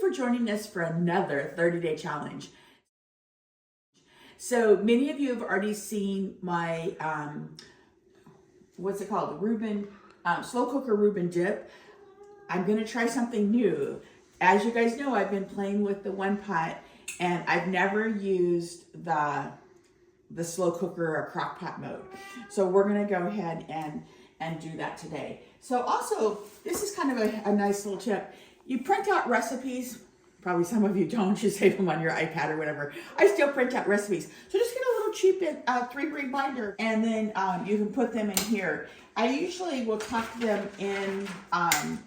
for joining us for another 30-day challenge. So many of you have already seen my, what's it called? Reuben, slow cooker Reuben dip. I'm going to try something new. As you guys know, I've been playing with the one pot and I've never used the slow cooker or crock pot mode. So we're going to go ahead and do that today. So also, this is kind of a nice little tip. You print out recipes. Probably some of you don't. You save them on your iPad or whatever. I still print out recipes. So just get a little cheap 3-ring binder and then you can put them in here. I usually will tuck them in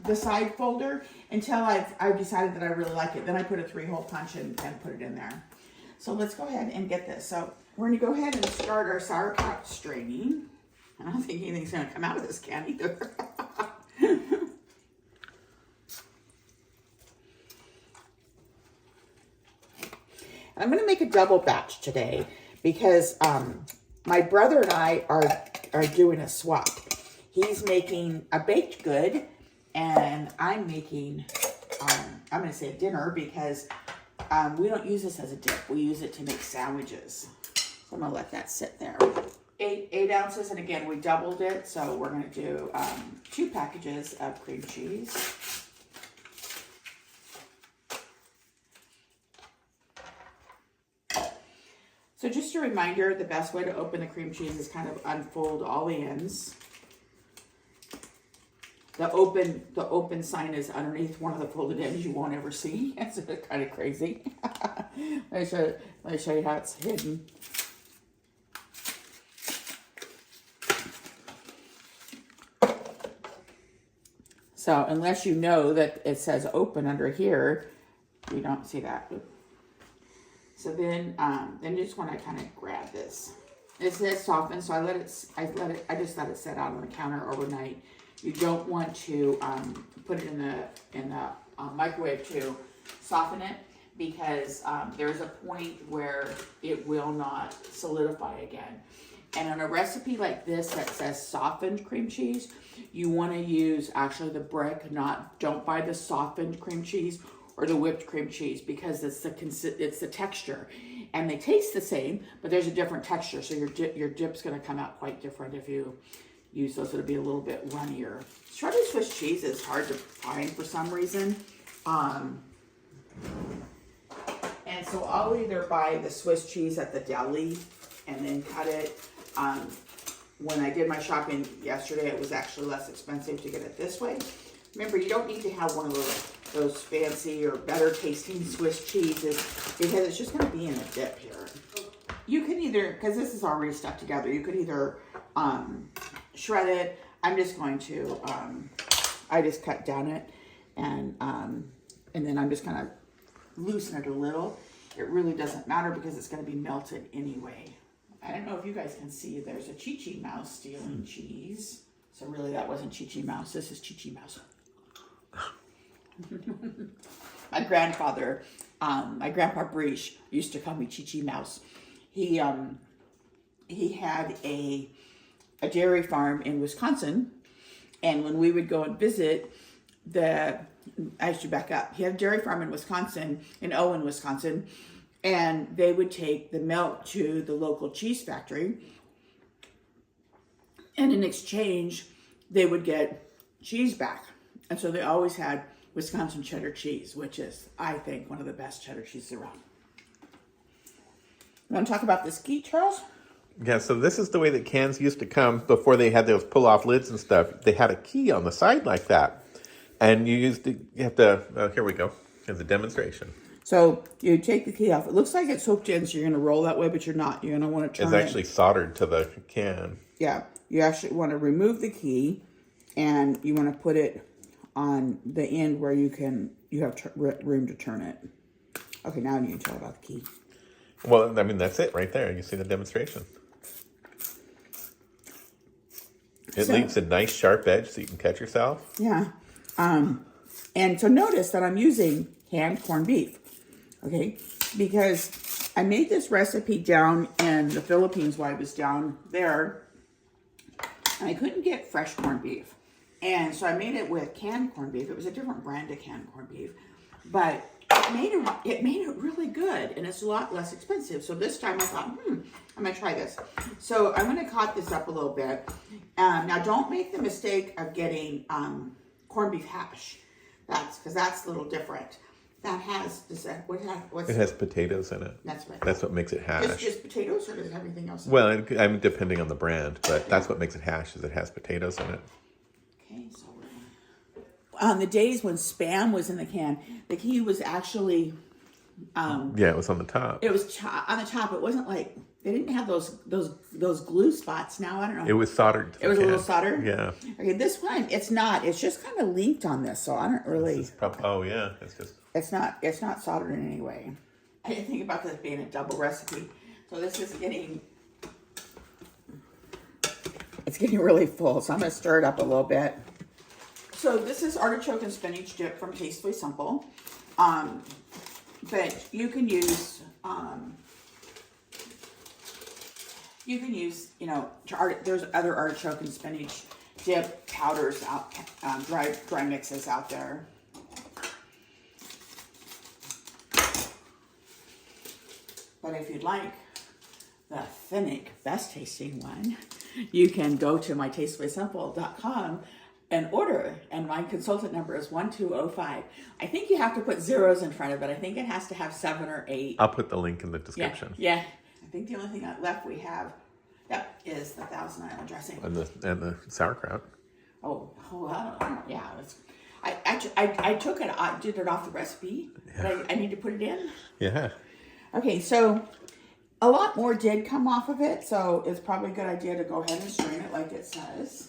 the side folder until I've decided that I really like it. Then I put a 3-hole punch and put it in there. So let's go ahead and get this. So we're going to go ahead and start our sauerkraut straining. I don't think anything's going to come out of this can either. I'm going to make a double batch today because my brother and I are doing a swap. He's making a baked good and I'm making, I'm going to say a dinner because we don't use this as a dip. We use it to make sandwiches. So I'm going to let that sit there. 8 ounces, and again, we doubled it. So we're going to do 2 packages of cream cheese. So just a reminder, the best way to open the cream cheese is kind of unfold all the ends. The open sign is underneath one of the folded ends you won't ever see. It's kind of crazy. Let me show you how it's hidden. So unless you know that it says open under here, you don't see that. So then you just want to kind of grab this. It says soften, so I just let it set out on the counter overnight. You don't want to put it in the microwave to soften it because there's a point where it will not solidify again. And on a recipe like this that says softened cream cheese, you want to use actually the brick, don't buy the softened cream cheese or the whipped cream cheese because it's the texture, and they taste the same, but there's a different texture. So your dip's going to come out quite different if you use those. It'll be a little bit runnier. Shredded Swiss cheese is hard to find for some reason, and so I'll either buy the Swiss cheese at the deli and then cut it. When I did my shopping yesterday, it was actually less expensive to get it this way. Remember, you don't need to have one of those fancy or better tasting Swiss cheeses because it's just going to be in a dip here. You can either, because this is already stuck together, you could either shred it. I'm just going to, I just cut down it and then I'm just going to loosen it a little. It really doesn't matter because it's going to be melted anyway. I don't know if you guys can see, there's a Chi-Chi mouse stealing cheese. So really that wasn't Chi-Chi mouse, this is Chi-Chi mouse. My grandfather, my grandpa Breach used to call me Chi-Chi mouse. He had a dairy farm in Wisconsin, and when we would go and visit, I should back up. He had a dairy farm in Wisconsin, in Owen, Wisconsin, and they would take the milk to the local cheese factory, and in exchange, they would get cheese back. And so they always had Wisconsin cheddar cheese, which is, I think, one of the best cheddar cheeses around. You want to talk about this key, Charles? Yeah, so this is the way that cans used to come before they had those pull-off lids and stuff. They had a key on the side like that. And you have to, here we go. Here's a demonstration. So you take the key off. It looks like it's hooked in, so you're going to roll that way, but you're not. You're going to want to turn it. It's actually soldered to the can. Yeah. You actually want to remove the key, and you want to put it on the end where you have room to turn it. Okay, now you can tell about the key. Well, I mean, that's it right there. You see the demonstration. It leaves a nice sharp edge so you can cut yourself. Yeah. And so notice that I'm using canned corned beef. Okay, because I made this recipe down in the Philippines while I was down there, and I couldn't get fresh corned beef. And so I made it with canned corned beef. It was a different brand of canned corned beef, but it made it really good, and it's a lot less expensive. So this time I thought, I'm gonna try this. So I'm gonna cut this up a little bit. Now don't make the mistake of getting corned beef hash. Because that's a little different. That has, it has potatoes in it. That's right. That's what makes it hash. Just potatoes, or does it have anything else in it? Well, I'm depending on the brand, but that's what makes it hash, is it has potatoes in it. Okay, so on the days when Spam was in the can, the key was actually yeah, it was on the top. it was on the top. It wasn't like they didn't have those glue spots. Now I don't know. It was soldered to the It was can. a little soldered. Yeah. Okay, this one it's not. It's just kind of linked on this, so I don't really. Oh yeah, it's just. It's not soldered in any way. I didn't think about this being a double recipe, so this is getting. It's getting really full, so I'm gonna stir it up a little bit. So this is artichoke and spinach dip from Tastefully Simple. But you can use, you know, there's other artichoke and spinach dip powders out, dry mixes out there. But if you'd like the authentic, best tasting one, you can go to mytastefullysimple.com and order, and my consultant number is 1205. I think you have to put zeros in front of it. I think it has to have 7 or 8. I'll put the link in the description. Yeah. I think the only thing left we have, is the Thousand Island dressing. And the sauerkraut. Oh, I don't know. Yeah, I took it. I did it off the recipe, but I need to put it in. Yeah. Okay, so a lot more did come off of it, so it's probably a good idea to go ahead and strain it like it says.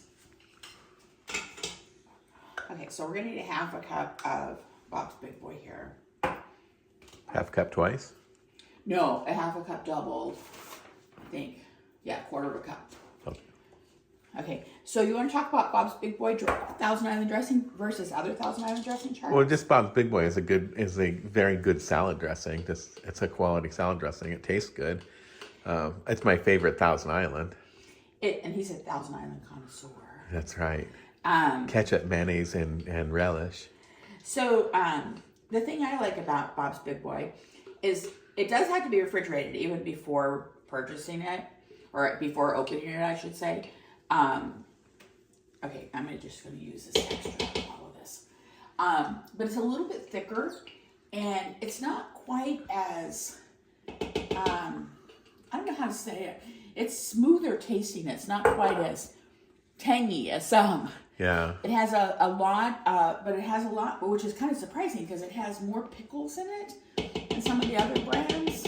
Okay, so we're gonna need a half a cup of Bob's Big Boy here. Half cup twice? No, a half a cup doubled, I think. Yeah, quarter of a cup. Okay. Okay, so you want to talk about Bob's Big Boy Thousand Island dressing versus other Thousand Island dressing, Charlie? Well, just Bob's Big Boy is a very good salad dressing. It's a quality salad dressing. It tastes good. It's my favorite Thousand Island. And he's a Thousand Island connoisseur. That's right. Ketchup, mayonnaise, and relish. So the thing I like about Bob's Big Boy is it does have to be refrigerated even before purchasing it, or before opening it, I should say. Okay, I'm just going to use this extra all of this. But it's a little bit thicker, and it's not quite as, I don't know how to say it. It's smoother tasting. It's not quite as tangy as some. Yeah. It has a lot, but it has a lot, which is kind of surprising because it has more pickles in it than some of the other brands.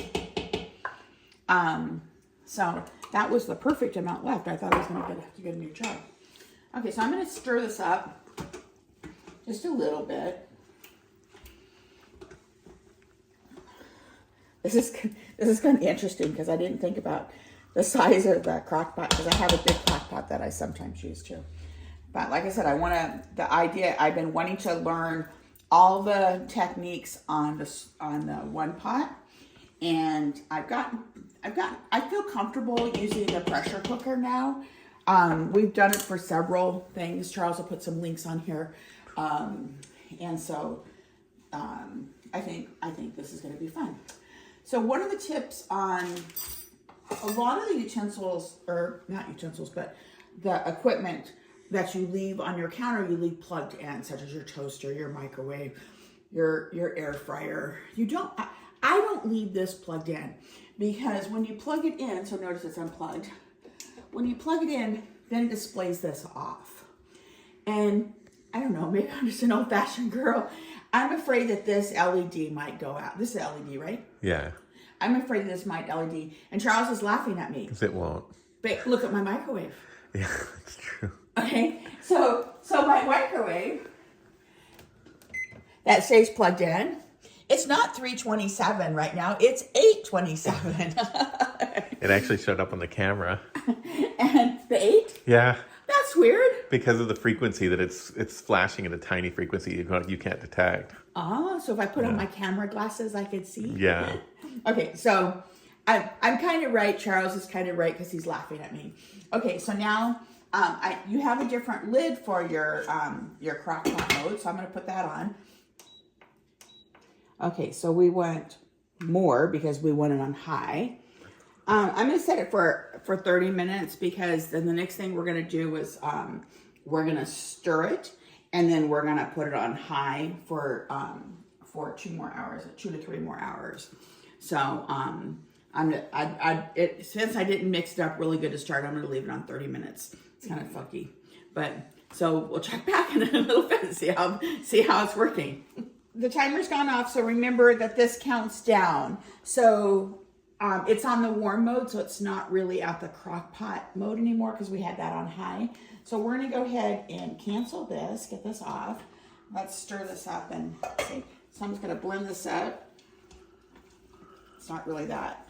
So that was the perfect amount left. I thought I was going to have to get a new jar. Okay, so I'm going to stir this up just a little bit. This is going to be interesting because I didn't think about the size of the crock pot, because I have a big crock pot that I sometimes use too. But like I said, I've been wanting to learn all the techniques on the one pot, and I feel comfortable using the pressure cooker now. We've done it for several things. Charles will put some links on here. And so I think this is going to be fun. So one of the tips on a lot of the utensils, or not utensils, but the equipment that you leave on your counter, you leave plugged in, such as your toaster, your microwave, your air fryer. I don't leave this plugged in, because when you plug it in, so notice it's unplugged. When you plug it in, then it displays this off. And I don't know, maybe I'm just an old-fashioned girl. I'm afraid that this LED might go out. This is LED, right? Yeah. I'm afraid this might LED. And Charles is laughing at me. Because it won't. But look at my microwave. Yeah, that's true. Okay, so my microwave that stays plugged in, it's not 327 right now, it's 827. It actually showed up on the camera. And the 8? Yeah. That's weird. Because of the frequency that it's flashing at a tiny frequency you can't detect. Oh, so if I put on my camera glasses, I could see? Yeah. Okay, so I'm kind of right. Charles is kind of right because he's laughing at me. Okay, so now you have a different lid for your crock pot mode, so I'm going to put that on. Okay, so we want more because we want it on high. I'm going to set it for 30 minutes because then the next thing we're going to do is we're going to stir it, and then we're going to put it on high for 2 more hours, 2 to 3 more hours. So since I didn't mix it up really good to start, I'm going to leave it on 30 minutes. It's kind of funky, but so we'll check back in a little bit and see how it's working. The timer's gone off, so remember that this counts down. So it's on the warm mode, so it's not really at the crock pot mode anymore because we had that on high. So we're going to go ahead and cancel this, get this off. Let's stir this up and see. So I'm just going to blend this up. It's not really that.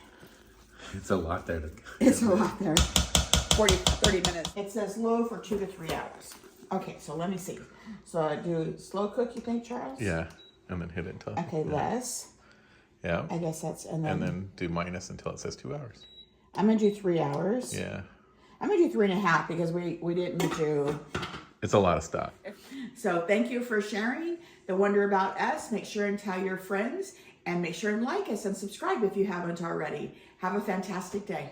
It's a lot there. It's a lot there. 30 minutes. It says low for 2 to 3 hours. Okay, so let me see. So I do slow cook, you think, Charles? Yeah, and then hit it until. Okay, less. Yeah. I guess that's, and then do minus until it says 2 hours. I'm going to do 3 hours. Yeah. I'm going to do 3.5 because we didn't do. It's a lot of stuff. So thank you for sharing the Wonder About Us. Make sure and tell your friends, and make sure and like us and subscribe if you haven't already. Have a fantastic day.